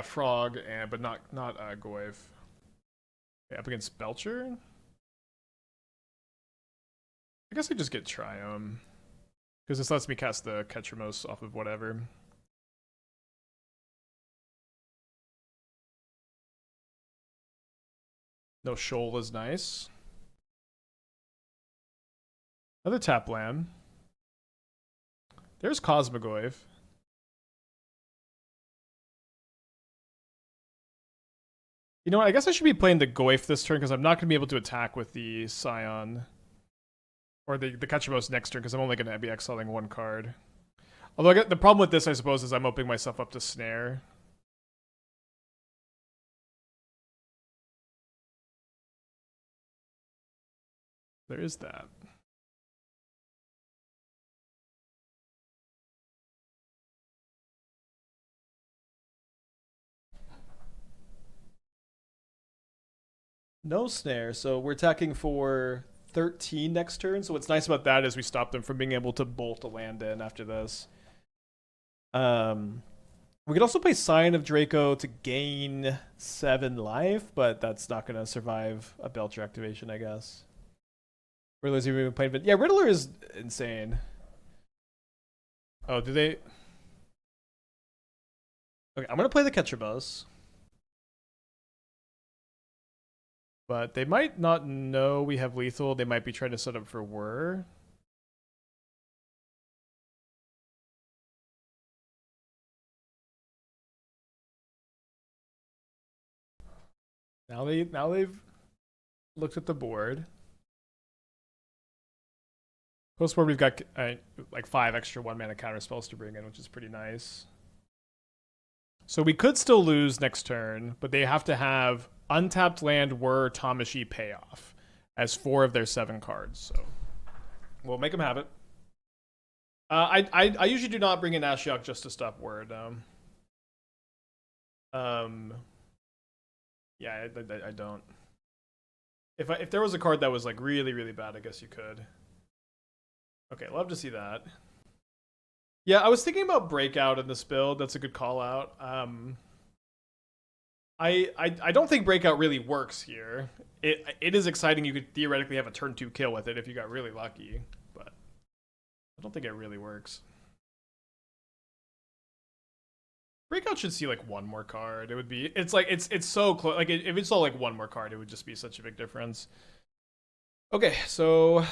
A: Frog, but not Goyf. Okay, up against Belcher? I guess I just get Triome. Because this lets me cast the Ketramose off of whatever. No Shoal is nice. Another tap land. There's Cosmogoyf. You know what? I guess I should be playing the Goyf this turn because I'm not going to be able to attack with the Scion. Or the Ketramose next turn because I'm only going to be exiling 1 card. Although the problem with this, I suppose, is I'm opening myself up to Snare. There is that. No Snare, so we're attacking for 13 next turn. So what's nice about that is we stop them from being able to bolt a land in after this. We could also play Scion of Draco to gain 7 life, but that's not going to survive a Belcher activation, I guess. Riddler's even playing, but yeah, Riddler is insane. Oh, do they? Okay, I'm gonna play the Ketramose. But they might not know we have lethal. They might be trying to set up for Whir. Now they've looked at the board. Post-board, we've got like 5 extra 1-mana counter spells to bring in, which is pretty nice. So we could still lose next turn, but they have to have untapped land, Whir, Tamashi, payoff as 4 of their 7 cards. So we'll make them have it. I usually do not bring in Ashiok just to stop Whir. Yeah, I don't. If there was a card that was like really, really bad, I guess you could. Okay, love to see that. Yeah, I was thinking about Breakout in this build. That's a good call out. I don't think Breakout really works here. It is exciting. You could theoretically have a turn 2 kill with it if you got really lucky, but I don't think it really works. Breakout should see like one more card. It would be. It's like it's so close. Like if it saw like one more card, it would just be such a big difference. Okay, so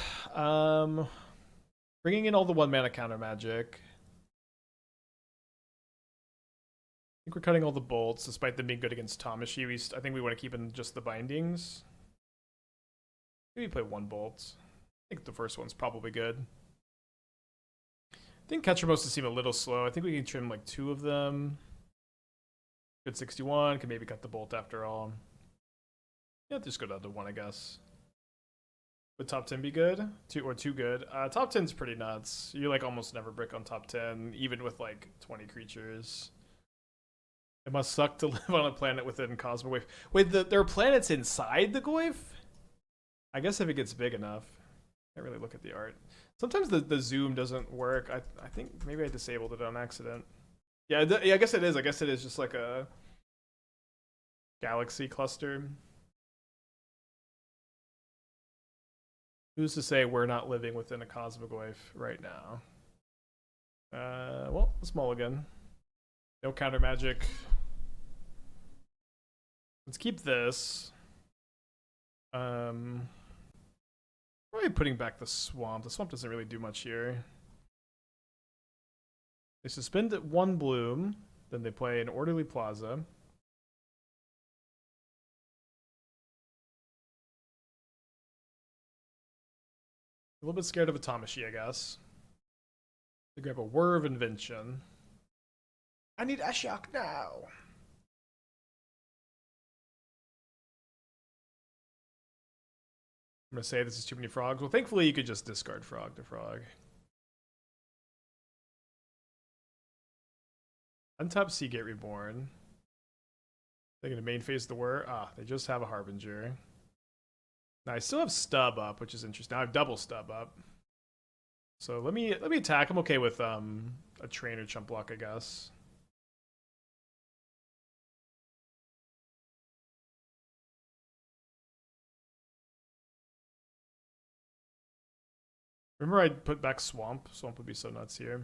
A: bringing in all the 1-mana counter magic. I think we're cutting all the bolts, despite them being good against Tamashii. I think we want to keep in just the bindings. Maybe play 1 bolt. I think the first one's probably good. I think Ketramose seem a little slow. I think we can trim like 2 of them. Good 61. Can maybe cut the bolt after all. Yeah, just go down to 1, I guess. Would top 10 be good? 2 or too good? Top 10's pretty nuts. You like almost never brick on top 10, even with like 20 creatures. It must suck to live on a planet within Cosmogoyf. Wait, there are planets inside the Goyf? I guess if it gets big enough. I can't really look at the art. Sometimes the zoom doesn't work. I think maybe I disabled it on accident. Yeah, yeah, I guess it is. I guess it is just like a galaxy cluster. Who's to say we're not living within a Cosmogoyf right now? Well, let's mulligan. No counter magic. Let's keep this. Probably putting back the swamp. The swamp doesn't really do much here. They suspend at 1 bloom, then they play an Orderly Plaza. A little bit scared of a Tamashii, I guess. They grab a Whir of Invention. I need Ashiok now. I'm gonna say this is too many frogs. Well, thankfully you could just discard frog to frog. Untap Seagate Reborn. They're gonna main phase the Whir. Ah, they just have a Harbinger. Now I still have Stub up, which is interesting. Now I have double Stub up. So let me attack. I'm okay with a trainer chump block, I guess. Remember I'd put back Swamp? Swamp would be so nuts here.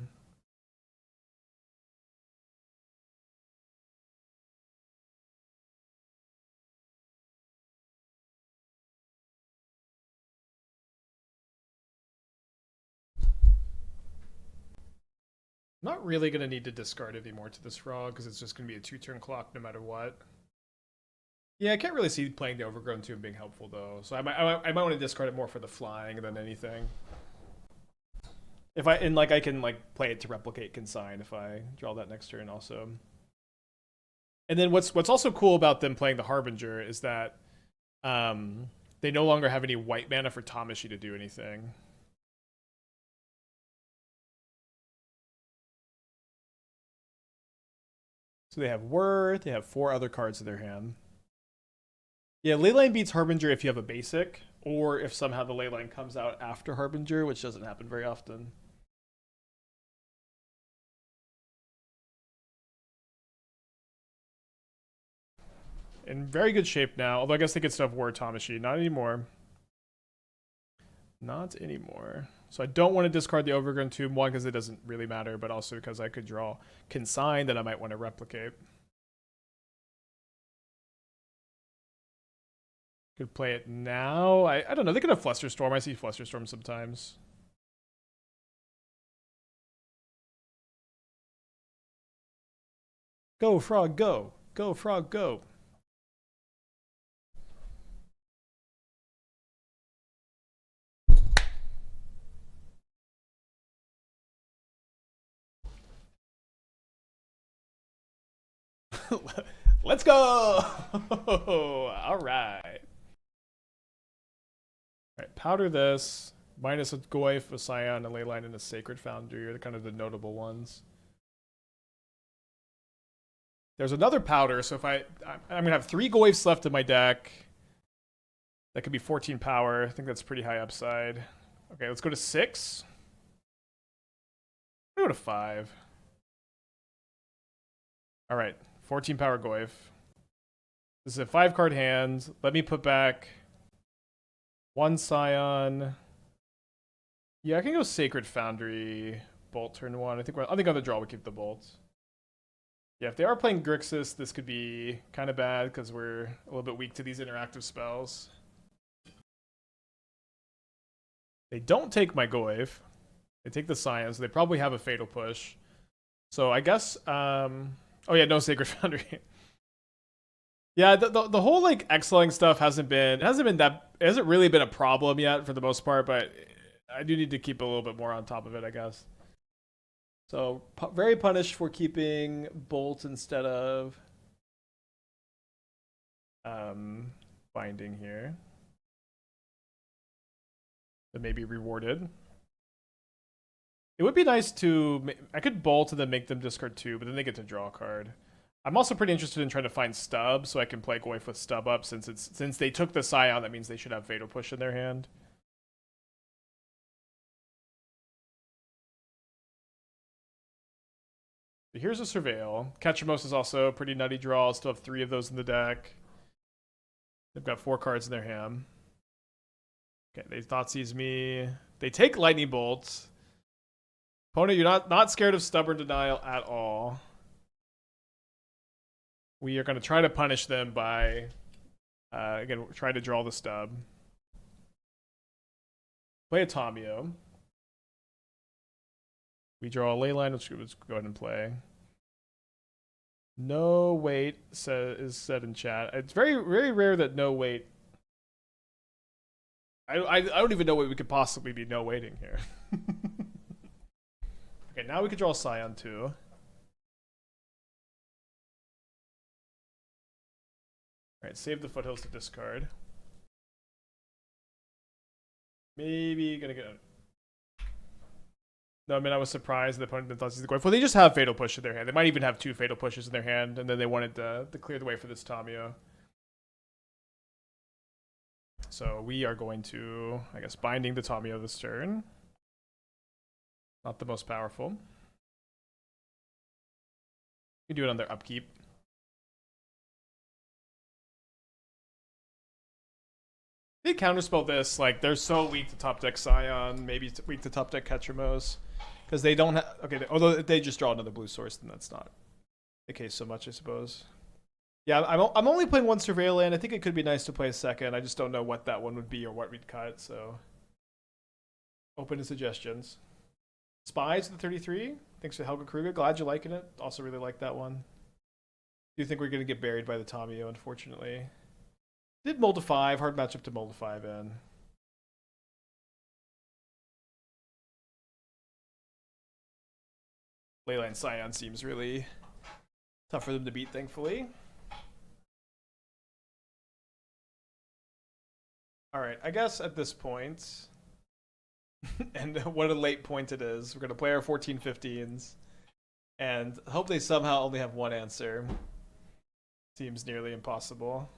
A: Not really going to need to discard anymore to this frog, because it's just going to be a 2-turn clock no matter what. Yeah, I can't really see playing the Overgrown Tomb being helpful, though. So I might want to discard it more for the flying than anything. If I can like play it to replicate Consign if I draw that next turn also. And then what's also cool about them playing the Harbinger is that they no longer have any white mana for Tamashii to do anything. So they have Whir, they have 4 other cards in their hand. Yeah, Leyline beats Harbinger if you have a basic, or if somehow the Leyline comes out after Harbinger, which doesn't happen very often. In very good shape now, although I guess they could still have War Tamashii. Not anymore. Not anymore. So I don't want to discard the Overgrown Tomb, one, because it doesn't really matter, but also because I could draw Consign that I might want to replicate. Could play it now. I don't know. They could have Flusterstorm. I see Flusterstorm sometimes. Go, frog, go. Go, frog, go. Let's go! All right. Alright, powder this. Minus a Goyf, a Scion, a Leyline, and a Sacred Foundry are kind of the notable ones. There's another powder, so if I'm gonna have 3 Goyfs left in my deck. That could be 14 power. I think that's pretty high upside. Okay, let's go to 6. Let's go to 5. Alright, 14 power Goyf. This is a 5-card hand. Let me put back 1 Scion. Yeah, I can go Sacred Foundry, Bolt turn 1. I think on the draw we keep the Bolt. Yeah, if they are playing Grixis, this could be kind of bad because we're a little bit weak to these interactive spells. They don't take my Goyf. They take the Scion, so they probably have a Fatal Push. So I guess, oh yeah, no Sacred Foundry. Yeah, the whole like X-Ling stuff hasn't really been a problem yet for the most part, but I do need to keep a little bit more on top of it, I guess. So very punished for keeping Bolt instead of Binding here. But maybe rewarded. It would be nice to... I could Bolt and then make them discard 2, but then they get to draw a card. I'm also pretty interested in trying to find Stub, so I can play Goyf with Stub up, since they took the Scion, that means they should have Fatal Push in their hand. Here's a Surveil. Ketramose is also a pretty nutty draw. I'll still have 3 of those in the deck. They've got 4 cards in their hand. Okay, they Thoughtseize me. They take Lightning Bolts. Opponent, you're not scared of Stubborn Denial at all. We are going to try to punish them by, again, try to draw the Stub. Play a Tamio. We draw a Leyline, which let's go ahead and play. No wait is said in chat. It's very, very rare that no wait. I don't even know what we could possibly be no waiting here. Okay, now we can draw a Scion too. Alright, save the Foothills to discard. Maybe gonna get... No, I mean, I was surprised the opponent thought the Goyf. Well, they just have Fatal Push in their hand. They might even have 2 Fatal Pushes in their hand, and then they wanted to clear the way for this Tamio. So we are going to, I guess, Binding the Tamio this turn. Not the most powerful. You can do it on their upkeep. They counterspell this, like, they're so weak to top deck Scion, maybe weak to top deck Ketramose. Because they don't have... Okay, although they just draw another blue source, then that's not the case so much, I suppose. Yeah, I'm only playing 1 Surveil land. I think it could be nice to play a second. I just don't know what that one would be or what we'd cut, so... Open to suggestions. Spies the 33. Thanks for Helga Kruger. Glad you're liking it. Also really like that one. Do think we're going to get buried by the Tamio, unfortunately. Did Mold to 5. Hard matchup to Mold to 5 in. Leyline Scion seems really tough for them to beat, thankfully. Alright, I guess at this point, and what a late point it is, we're going to play our 14-15s and hope they somehow only have one answer. Seems nearly impossible.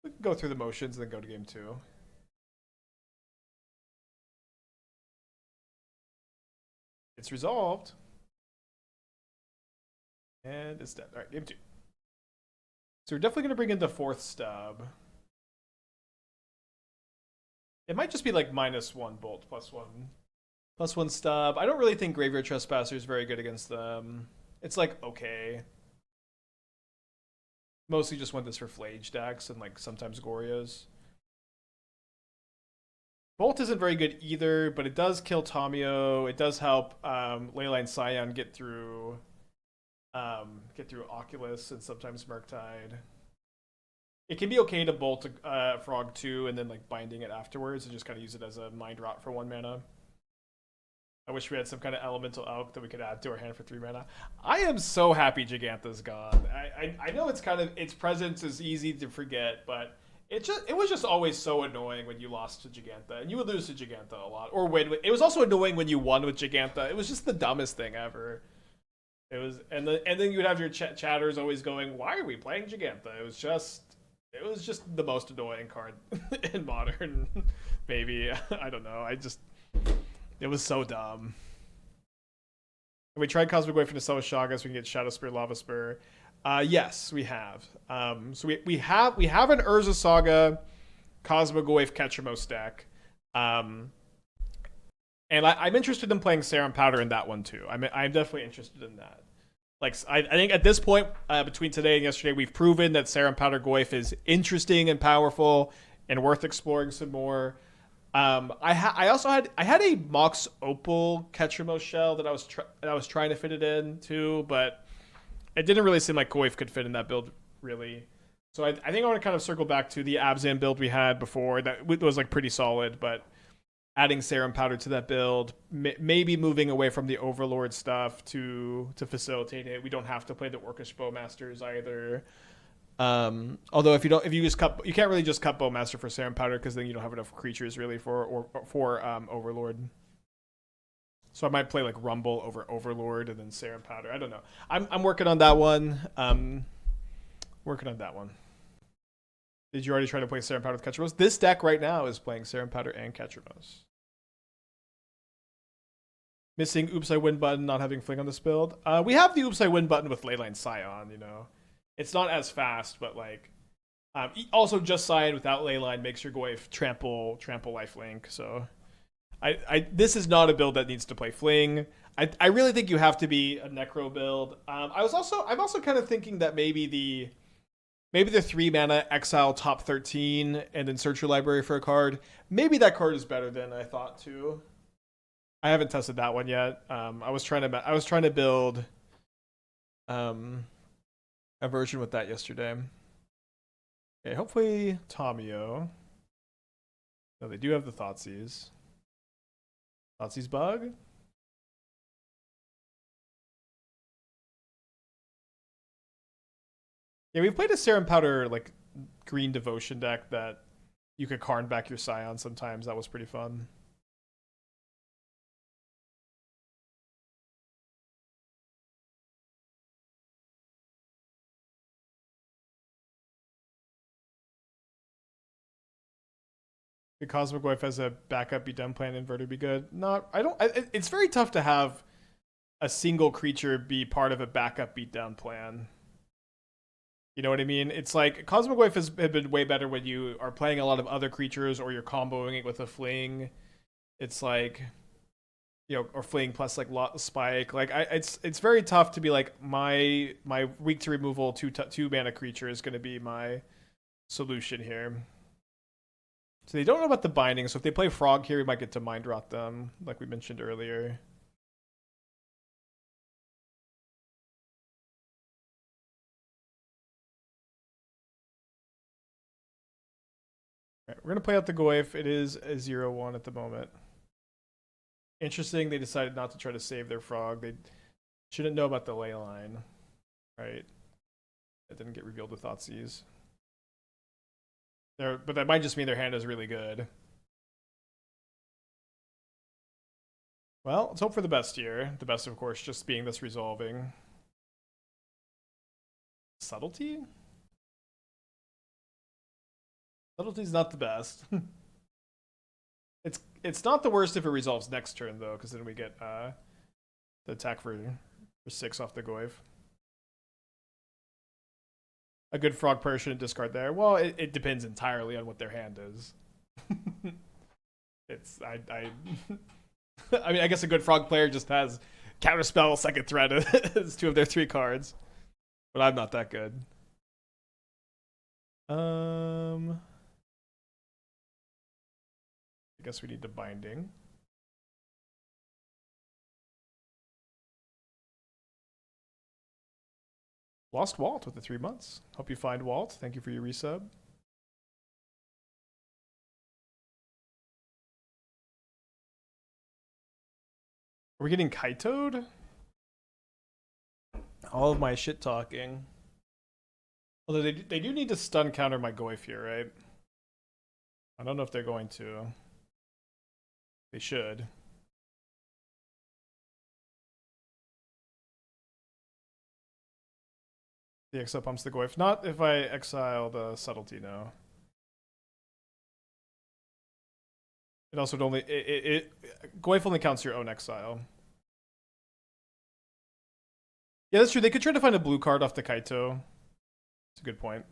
A: We can go through the motions and then go to game 2. It's resolved. And it's dead. Alright, game 2. So we're definitely going to bring in the 4th Stub. It might just be like -1 Bolt, +1 Stub. I don't really think Graveyard Trespasser is very good against them. It's like, okay. Mostly just want this for Flage decks and like sometimes Gorias. Bolt isn't very good either, but it does kill Tamio. It does help Leyline Scion get through Oculus and sometimes Murktide. It can be okay to Bolt Frog 2 and then like Binding it afterwards and just kind of use it as a Mind Rot for 1 mana. I wish we had some kind of Elemental Elk that we could add to our hand for 3 mana. I am so happy Gigantha's gone. I know it's kind of, its presence is easy to forget, but it was just always so annoying when you lost to Gigantha, and you would lose to Gigantha a lot, or win. It was also annoying when you won with Gigantha. It was just the dumbest thing ever. It was, and then you would have your chatters always going, "Why are we playing Gigantha?" It was just the most annoying card in Modern. Maybe I don't know. It was so dumb. And we tried Cosmogoyf into Summon Shaga so we can get Shadow Spear, Lava Spur. Yes, we have. So we have an Urza Saga Cosmogoyf Ketramose deck. And I'm interested in playing Serum Powder in that one too. I'm definitely interested in that. Like I think at this point, between today and yesterday, we've proven that Serum Powder Goyf is interesting and powerful and worth exploring some more. I also had a Mox Opal Ketramose shell that I was trying to fit it in too, but it didn't really seem like Goyf could fit in that build really. So I think I want to kind of circle back to the Abzan build we had before that was like pretty solid, but adding Serum Powder to that build, maybe moving away from the Overlord stuff to facilitate it. We don't have to play the Orcish Bowmasters either. Although if you just cut, you can't really just cut Bowmaster for Serum Powder because then you don't have enough creatures really for Overlord. So I might play like Rumble over Overlord and then Serum Powder. I don't know. I'm working on that one. Working on that one. Did you already try to play Serum Powder with Ketramose? This deck right now is playing Serum Powder and Ketramose. Missing Oops I Win button, not having Fling on this build. We have the Oops I Win button with Leyline Scion, you know. It's not as fast, but like... also just Scion without Leyline makes your Goyf trample lifelink, so... this is not a build that needs to play Fling. I really think you have to be a Necro build. I'm also kind of thinking that maybe the 3 mana exile top 13 and then search your library for a card. Maybe that card is better than I thought too. I haven't tested that one yet. I was trying to build a version with that yesterday. Okay, hopefully Tomio. No, they do have the Thoughtseize. Thoughtseize bug. Yeah, we played a Serum Powder like green devotion deck that you could Karn back your Scion sometimes. That was pretty fun. The Cosmogoyf as a backup be done plan inverter be good. Not it's very tough to have a single creature be part of a backup beatdown plan. You know what I mean? It's like Cosmogoyf has been way better when you are playing a lot of other creatures or you're comboing it with a Fling. It's like, you know, or Fling plus like Spike. Like it's very tough to be like my weak to removal two mana creature is going to be my solution here. So they don't know about the binding. So if they play Frog here, we might get to mind rot them, like we mentioned earlier. Right, we're going to play out the Goyf. It is a 0-1 at the moment. Interesting, they decided not to try to save their Frog. They shouldn't know about the Leyline, right? That didn't get revealed with Thoughtseize. But that might just mean their hand is really good. Well, let's hope for the best here. The best, of course, just being this resolving. Subtlety? Subtlety's not the best. It's not the worst if it resolves next turn, though, because then we get the attack for 6 off the Goyf. A good Frog player shouldn't discard there. Well, it depends entirely on what their hand is. I mean, I guess a good Frog player just has Counterspell, Second Threat as 2 of their 3 cards. But I'm not that good. I guess we need the binding. Lost Walt with the 3 months. Hope you find Walt. Thank you for your resub. Are we getting Kaito'd? All of my shit talking. Although they do need to stun counter my Goyf here, right? I don't know if they're going to. They should. The exile pumps the Goyf. Not if I exile the Subtlety now. It also only Goyf only counts your own exile. Yeah, that's true. They could try to find a blue card off the Kaito. It's a good point.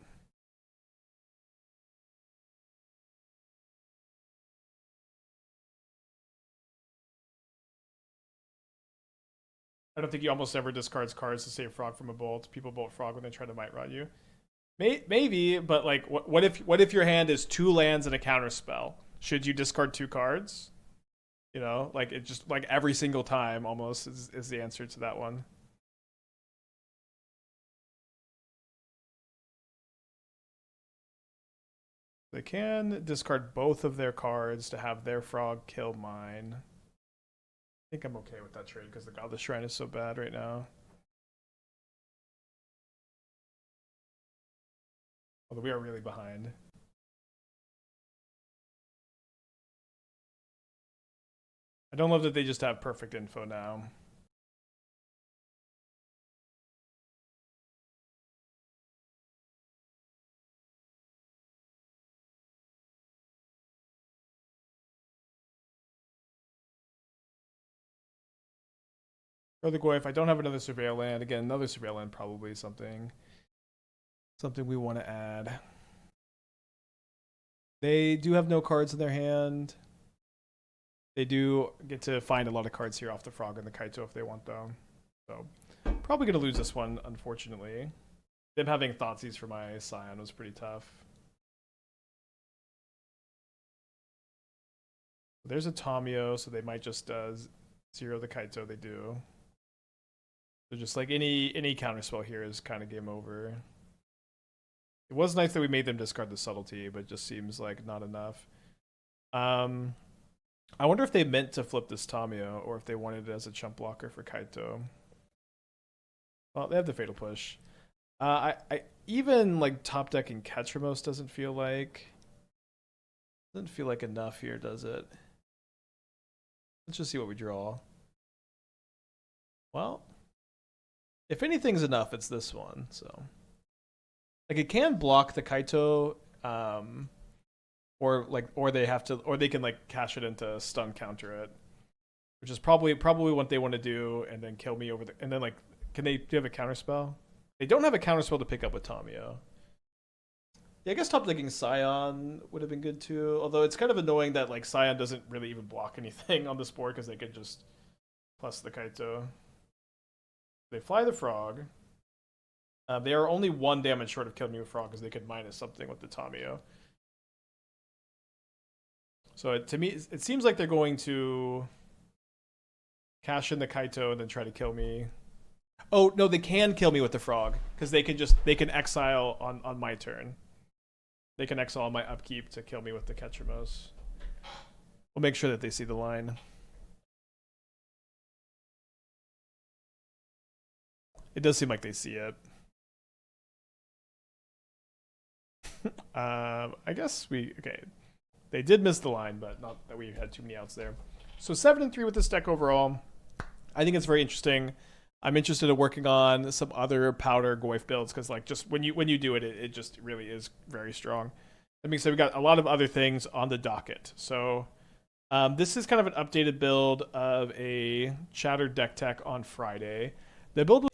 A: I don't think he almost ever discards cards to save Frog from a bolt. People bolt Frog when they try to Might Rot you. Maybe, but like, what if your hand is 2 lands and a counter spell? Should you discard 2 cards? You know, like it just like every single time almost is the answer to that one. They can discard both of their cards to have their Frog kill mine. I think I'm okay with that trade because the Godless Shrine is so bad right now. Although we are really behind. I don't love that they just have perfect info now. Or the Goyf. I don't have another Surveil land. Again, another Surveil land probably something we want to add. They do have no cards in their hand. They do get to find a lot of cards here off the Frog and the Kaito if they want them. So probably going to lose this one, unfortunately. Them having Thoughtseize for my Scion was pretty tough. There's a Tamio, so they might just zero the Kaito. They do. So just like any counterspell here is kind of game over. It was nice that we made them discard the Subtlety, but it just seems like not enough. I wonder if they meant to flip this Tamio or if they wanted it as a chump blocker for Kaito. Well, they have the Fatal Push. I even like top decking Ketramose doesn't feel like enough here, does it? Let's just see what we draw. Well, if anything's enough, it's this one. So, like, it can block the Kaito, or they can like cash it into stun counter it, which is probably what they want to do, and then kill me over the. And then like, do you have a counterspell? They don't have a counterspell to pick up with Tamio. Yeah, I guess top decking Scion would have been good too. Although it's kind of annoying that like Scion doesn't really even block anything on this board because they could just plus the Kaito. They fly the Frog. They are only 1 damage short of killing me with Frog because they could minus something with the Tamio. So to me, it seems like they're going to cash in the Kaito and then try to kill me. Oh no, they can kill me with the Frog because they can exile on my turn. They can exile on my upkeep to kill me with the Ketramose. We'll make sure that they see the line. It does seem like they see it. I guess okay. They did miss the line, but not that we had too many outs there. So 7-3 with this deck overall. I think it's very interesting. I'm interested in working on some other powder Goyf builds because like just when you do it, it just really is very strong. That being said, we got a lot of other things on the docket. So this is kind of an updated build of a Shattered deck tech on Friday. The build